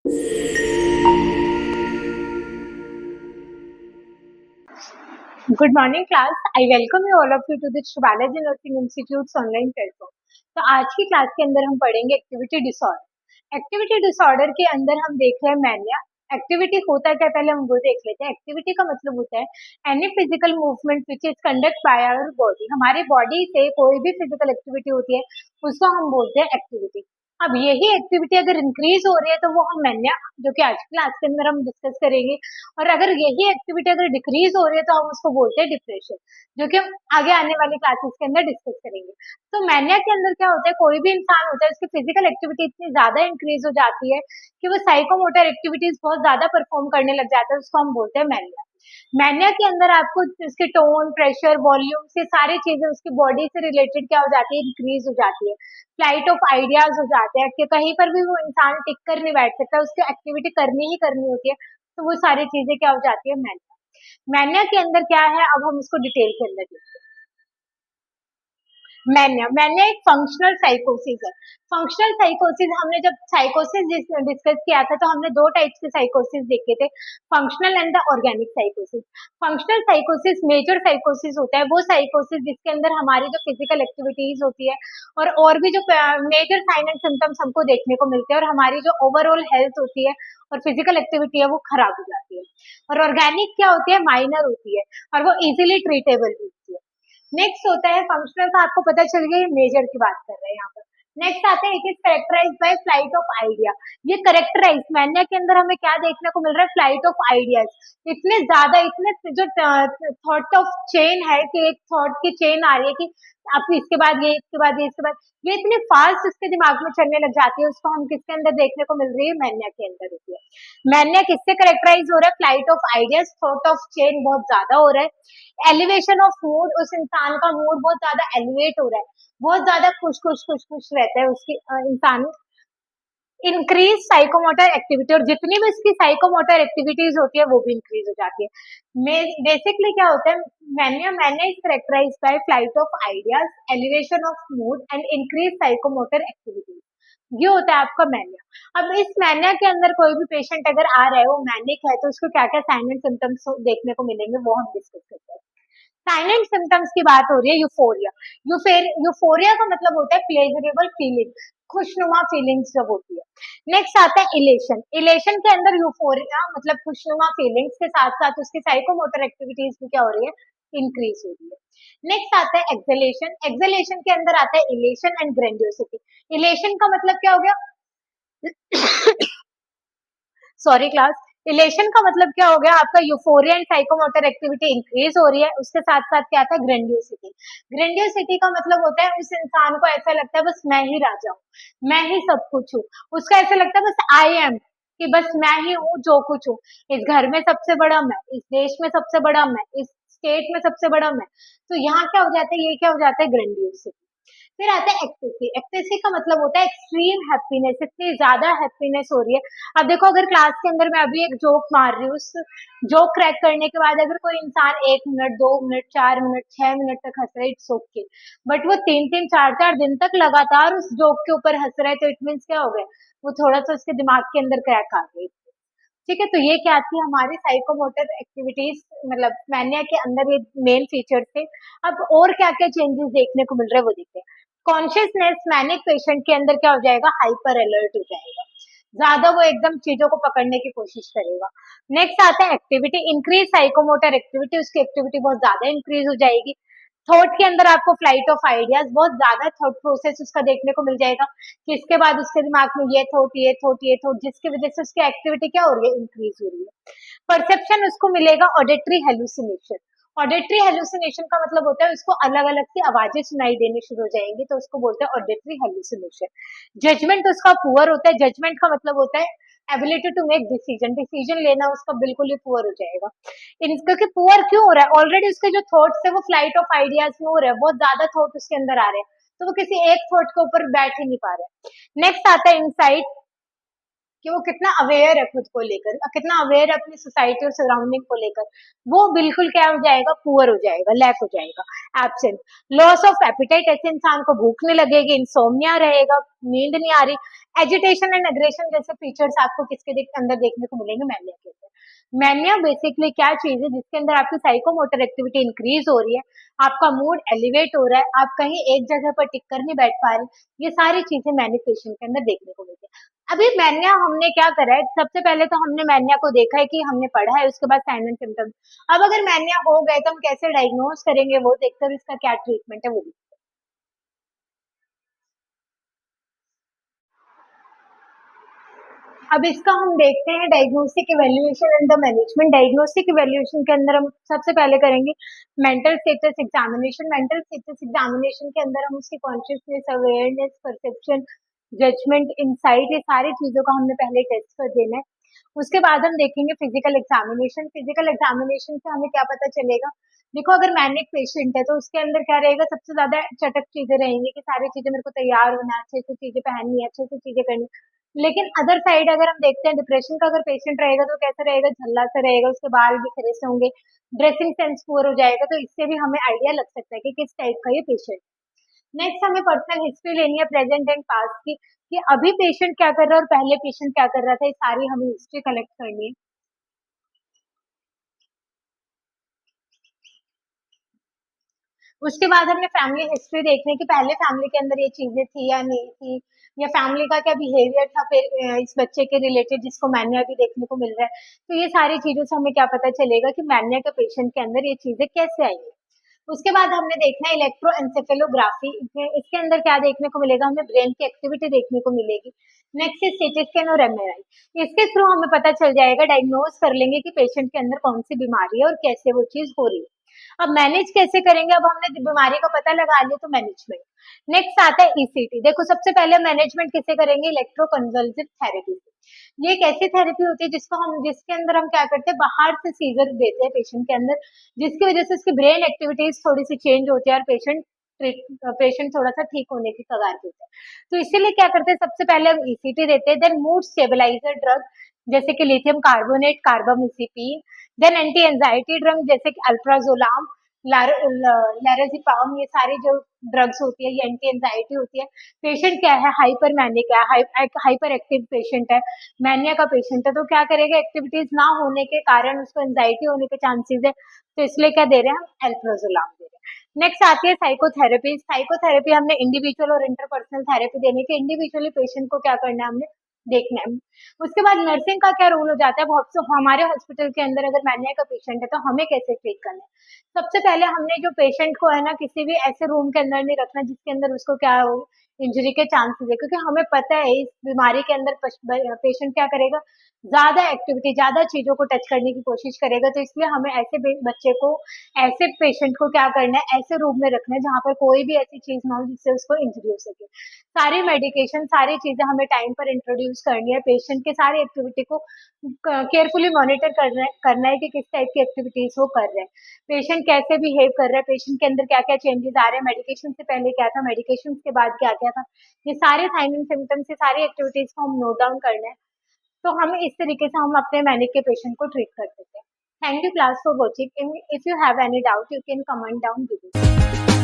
Good morning class. I welcome you all of you to the Shubhalaji Nursing Institute's online platform. तो आज की class के अंदर हम पढ़ेंगे एक्टिविटी डिसऑर्डर। एक्टिविटी डिसऑर्डर के अंदर हम देख रहे हैं मैनिया। एक्टिविटी होता क्या, पहले हम वो देख लेते हैं। एक्टिविटी का मतलब होता है any physical movement which is conduct by our body. हमारी बॉडी से कोई भी फिजिकल एक्टिविटी होती है उसको हम बोलते हैं एक्टिविटी। अब यही एक्टिविटी अगर इंक्रीज हो रही है तो वो हम मैनिया, जो कि आज की क्लास के अंदर हम डिस्कस करेंगे। और अगर यही एक्टिविटी अगर डिक्रीज हो रही है तो हम उसको बोलते हैं डिप्रेशन, जो कि हम आगे आने वाली क्लासेस के अंदर डिस्कस करेंगे। तो मैनिया के अंदर क्या होता है, कोई भी इंसान होता है उसकी फिजिकल एक्टिविटी इतनी ज्यादा इंक्रीज हो जाती है कि वो साइकोमोटर एक्टिविटीज बहुत ज्यादा परफॉर्म करने लग जाता है, उसको हम बोलते हैं मैनिया। मैनिया के अंदर आपको उसके टोन, प्रेशर, वॉल्यूम से सारी चीजें उसकी बॉडी से रिलेटेड क्या हो जाती है, इंक्रीज हो जाती है। फ्लाइट ऑफ आइडियाज हो जाते हैं कि कहीं पर भी वो इंसान टिक कर नहीं बैठ सकता, उसकी एक्टिविटी करनी ही करनी होती है। तो वो सारी चीजें क्या हो जाती है, मैनिया। मैनिया के अंदर क्या है, अब हम उसको डिटेल के अंदर देखते हैं। मैनिया मैनिया एक फंक्शनल साइकोसिस है। फंक्शनल साइकोसिस, हमने जब साइकोसिस डिस्कस किया था तो हमने दो टाइप्स के साइकोसिस देखे थे, functional and the organic साइकोसिस। Functional साइकोसिस major साइकोसिस होता है, वो साइकोसिस जिसके अंदर हमारी जो फिजिकल एक्टिविटीज होती है और भी जो मेजर साइन एंड सिम्टम्स हमको देखने को मिलते हैं और हमारी जो ओवरऑल हेल्थ होती है और फिजिकल एक्टिविटी है वो खराब हो जाती है। और ऑर्गेनिक क्या होती है, माइनर होती है और वो इजिली ट्रीटेबल भी होती है। नेक्स्ट होता है फंक्शनल का, आपको पता चल गया, मेजर की बात कर रहे हैं यहाँ पर। नेक्स्ट आते हैं, it is characterised by flight of idea. ये करेक्टराइज मैनिया के अंदर हमें क्या देखने को मिल रहा है, फ्लाइट ऑफ आइडियाज। इतने ज्यादा, इतने जो थॉट ऑफ चेन है कि एक थॉट की चेन आ रही है कि अब इसके बाद ये, इसके बाद ये, इसके बाद ये, इतनी फास्ट उसके दिमाग में चलने लग जाती है। उसको हम किसके अंदर देखने को मिल रही है, मैनिया के अंदर होती है। मैनिया किससे करेक्टराइज हो रहा है, flight of ideas, thought of chain बहुत ज्यादा हो रहा है। एलिवेशन ऑफ मूड, उस इंसान का मूड बहुत ज्यादा एलिवेट हो रहा है, बहुत ज्यादा खुश खुश खुश खुश रहता है उसकी इंसान। इंक्रीज साइकोमोटर एक्टिविटी, और जितनी भी इसकी साइकोमोटर एक्टिविटीज होती है वो भी इंक्रीज हो जाती है। बेसिकली क्या होता है, mania is characterised by flight of ideas, elevation of mood and increase psychomotor activities. ये होता है आपका मैनिया। अब इस मैनिया के अंदर कोई भी पेशेंट अगर आ रहा है, वो मैनिक है, तो उसको क्या क्या साइन एंड सिम्टम्स देखने को मिलेंगे वो हम डिस्कस करते हैं। साइन एंड सिम्टम्स की बात हो रही है, यूफोरिया। यूफोरिया का मतलब होता है प्लेजरेबल फीलिंग, खुशनुमा फीलिंग्स जब होती है। नेक्स्ट आता है इलेशन। इलेशन के अंदर यूफोरिया मतलब खुशनुमा फीलिंग्स के साथ साथ उसकी साइकोमोटर एक्टिविटीज भी क्या हो रही है, इंक्रीज हो रही है। नेक्स्ट आता है एक्सेलेशन। एक्सेलेशन के अंदर आता है इलेशन एंड ग्रेंडियोसिटी। इलेशन का मतलब क्या हो गया सॉरी क्लास। इलेशन का मतलब क्या हो गया आपका, euphoria and psychomotor activity increase हो रही है। उसके साथ साथ क्या था, ग्रेंडियोसिटी। ग्रेंडियोसिटी का मतलब होता है उस इंसान को ऐसा लगता है बस मैं ही राजा हूँ, मैं ही सब कुछ हूँ। उसका ऐसा लगता है बस आई एम, कि बस मैं ही हूँ जो कुछ हूँ। इस घर में सबसे बड़ा मैं, इस देश में सबसे बड़ा मैं, इस स्टेट में सबसे बड़ा मैं। तो यहाँ क्या हो जाता है, ये क्या हो जाता है, ग्रेंडियोसिटी। फिर आता है एक्टेसी। एक्टेसी का मतलब होता है एक्सट्रीम हैप्पीनेस, इतनी ज्यादा हैप्पीनेस हो रही है। अब देखो, अगर क्लास के अंदर मैं अभी एक जोक मार रही हूँ, उस जोक क्रैक करने के बाद अगर कोई इंसान 1 मिनट, 2 मिनट, 4 मिनट, 6 मिनट तक हंस रहा है, इट्स ओके। बट वो 3-3, 4-4 दिन तक लगातार उस जोक के ऊपर हंस रहा है, तो इट मीन्स क्या हो गया, वो थोड़ा सा उसके दिमाग के अंदर क्रैक आ गई। ठीक है, तो ये क्या थी हमारी साइकोमोटर एक्टिविटीज, मतलब मैनिया के अंदर ये मेन फीचर थे। अब और क्या क्या चेंजेस देखने को मिल रहे हैं वो देखते हैं। कॉन्शियसनेस मैनिक पेशेंट के अंदर क्या हो जाएगा, हाइपर अलर्ट हो जाएगा, ज्यादा वो एकदम चीजों को पकड़ने की कोशिश करेगा। नेक्स्ट आता है एक्टिविटी, इंक्रीज साइकोमोटर एक्टिविटी, उसकी एक्टिविटी बहुत ज्यादा इंक्रीज हो जाएगी। थॉट के अंदर आपको फ्लाइट ऑफ आइडियाज, बहुत ज्यादा थॉट प्रोसेस उसका देखने को मिल जाएगा कि इसके बाद उसके दिमाग में ये थॉट, ये थॉट, ये थॉट, जिसकी वजह से उसकी एक्टिविटी क्या हो रही है, इंक्रीज हो रही है। परसेप्शन उसको मिलेगा ऑडिटरी हेलुसिनेशन। ऑडिटरी हेलुसिनेशन का मतलब होता है उसको अलग अलग सी आवाजें सुनाई देनी शुरू हो जाएंगी, तो उसको बोलते हैं ऑडिटरी हेलुसिनेशन। जजमेंट उसका पुअर होता है। जजमेंट का मतलब होता है ability to make decision, decision लेना उसका बिल्कुल ही पुअर हो जाएगा। क्योंकि पुअर क्यों हो रहा है, ऑलरेडी उसके जो थॉट्स है वो फ्लाइट ऑफ आइडियाज में हो रहे हैं, बहुत ज्यादा थॉट उसके अंदर आ रहे हैं, तो वो किसी एक थॉट के ऊपर बैठ ही नहीं पा रहे हैं। नेक्स्ट आता है इंसाइट, कि वो कितना अवेयर है खुद को लेकर, कितना अवेयर है अपनी सोसाइटी और सराउंडिंग को लेकर, वो बिल्कुल क्या हो जाएगा, पुअर हो जाएगा, लैक हो जाएगा, एब्सेंट। लॉस ऑफ एपिटाइट, ऐसे इंसान को भूख नहीं लगेगी, इंसोम्निया रहेगा, नींद नहीं आ रही, एजिटेशन एंड एग्रेशन जैसे फीचर्स आपको किसके अंदर देखने को मिलेंगे, मैनिया के अंदर। मैनिया बेसिकली क्या चीज है, जिसके अंदर आपकी साइकोमोटर एक्टिविटी इंक्रीज हो रही है, आपका मूड एलिवेट हो रहा है, आप कहीं एक जगह पर टिक कर नहीं बैठ पा रहे, ये सारी चीजें मैनिक पेशेंट के अंदर देखने को मिलती है। अभी मैनिया हमने क्या करा है, सबसे पहले तो हमने मैनिया को देखा है कि हमने पढ़ा है, उसके बाद साइन एंड सिम्टम्स। अब अगर मैनिया हो गए तो हम कैसे डायग्नोज करेंगे वो देखकर इसका क्या ट्रीटमेंट है वो देखते हैं। अब इसका हम देखते हैं diagnostic evaluation and the management. Diagnostic evaluation के अंदर हम सबसे पहले करेंगे mental status examination. Mental status examination के अंदर हम उसकी consciousness, awareness, perception, judgement, insight, ये सारी चीजों का हमने पहले टेस्ट कर देना है। उसके बाद हम देखेंगे फिजिकल एग्जामिनेशन। फिजिकल एग्जामिनेशन से हमें क्या पता चलेगा, देखो अगर मैनिक पेशेंट है तो उसके अंदर क्या रहेगा, सबसे ज्यादा चटक चीजें रहेंगी कि सारी चीजें मेरे को तैयार होना, अच्छे से चीजें पहननी है, अच्छे से चीजें करनी। लेकिन अदर साइड अगर हम देखते हैं डिप्रेशन का अगर पेशेंट रहेगा तो कैसा रहेगा, झल्ला सा रहेगा, उसके बाल भी खड़े से होंगे, ड्रेसिंग सेंस पुअर हो जाएगा। तो इससे भी हमें आइडिया लग सकता है कि किस टाइप का ये पेशेंट। नेक्स्ट हमें पर्सनल हिस्ट्री लेनी है प्रेजेंट एंड पास्ट की, कि अभी पेशेंट क्या कर रहा है और पहले पेशेंट क्या कर रहा था, ये सारी हमें हिस्ट्री कलेक्ट करनी है। उसके बाद हमने फैमिली हिस्ट्री देखनी कि पहले फैमिली के अंदर ये चीजें थी या नहीं थी, या फैमिली का क्या बिहेवियर था फिर इस बच्चे के रिलेटेड जिसको मैनिया भी देखने को मिल रहा है। तो ये सारी चीजों से हमें क्या पता चलेगा कि मैनिया के पेशेंट के अंदर ये चीजें कैसे आई है। उसके बाद हमने देखना है इलेक्ट्रोएंसेफेलोग्राफी। इसके अंदर क्या देखने को मिलेगा, हमें ब्रेन की एक्टिविटी देखने को मिलेगी। नेक्स्ट है सीटी स्कैन और एमआरआई। इसके थ्रू हमें पता चल जाएगा, डायग्नोज कर लेंगे कि पेशेंट के अंदर कौन सी बीमारी है और कैसे वो चीज हो रही है। अब मैनेज कैसे करेंगे, अब हमने बीमारी का पता लगा लिया तो मैनेजमेंट। नेक्स्ट आता है ईसीटी। देखो सबसे पहले मैनेजमेंट किसे करेंगे, इलेक्ट्रोकन्वल्सिव थेरेपी। ये एक ऐसी थेरेपी होती है जिसके अंदर हम क्या करते हैं, बाहर से सीजर देते हैं पेशेंट के अंदर, जिसकी वजह से उसकी ब्रेन एक्टिविटीज थोड़ी सी चेंज होती है और पेशेंट थोड़ा सा ठीक होने की कगार पे होता है। तो इसीलिए क्या करते हैं, सबसे पहले हम ईसीटी देते हैं, देन मूड स्टेबलाइजर ड्रग जैसे कि lithium carbonate, carbamazepine, then anti anxiety drug जैसे कि अल्प्राजोलाम, लैराज़ेपाम, ये सारी जो ड्रग्स होती है ये एंटी एंजाइटी होती है। पेशेंट क्या है, हाइपर मैनिक है, हाइपर एक्टिव पेशेंट है, मैनिया का पेशेंट है, तो क्या करेगा, एक्टिविटीज ना होने के कारण उसको एंजाइटी होने के चांसेस है, तो इसलिए क्या दे रहे हैं हम, अल्प्राजोलाम दे रहे हैं। नेक्स्ट आती है साइकोथेरेपी। साइकोथेरेपी हमने इंडिविजुअल और इंटरपर्सनल थेरेपी देने के, इंडिविजुअली पेशेंट को क्या करना है हमने देखना है। उसके बाद नर्सिंग का क्या रोल हो जाता है, बहुत से हमारे हॉस्पिटल के अंदर अगर मैनिया का पेशेंट है तो हमें कैसे ट्रीट करना है। सबसे पहले हमने जो पेशेंट को है ना, किसी भी ऐसे रूम के अंदर नहीं रखना जिसके अंदर उसको क्या हो, इंजरी के चांसेस है, क्योंकि हमें पता है इस बीमारी के अंदर पेशेंट क्या करेगा, ज्यादा एक्टिविटी, ज्यादा चीजों को टच करने की कोशिश करेगा। तो इसलिए हमें ऐसे बच्चे को, ऐसे पेशेंट को क्या करना है, ऐसे रूम में रखना है जहाँ पर कोई भी ऐसी चीज ना हो जिससे उसको इंजरी हो सके। सारी मेडिकेशन, सारी चीजें हमें टाइम पर इंट्रोड्यूस करनी है, पेशेंट के सारी एक्टिविटी को केयरफुली मॉनिटर करना है कि किस टाइप की एक्टिविटीज वो कर रहे हैं, पेशेंट कैसे बिहेव कर रहा है, पेशेंट के अंदर क्या क्या चेंजेस आ रहे हैं, मेडिकेशन से पहले क्या था, मेडिकेशन के बाद क्या क्या था, ये सारे साइन एंड सिम्टम्स, ये सारी एक्टिविटीज को हम नोट डाउन करना है। तो हम इस तरीके से हम अपने मैनिक के पेशेंट को ट्रीट कर सकते हैं। Thank you class for watching. If you have any doubt you can comment down below.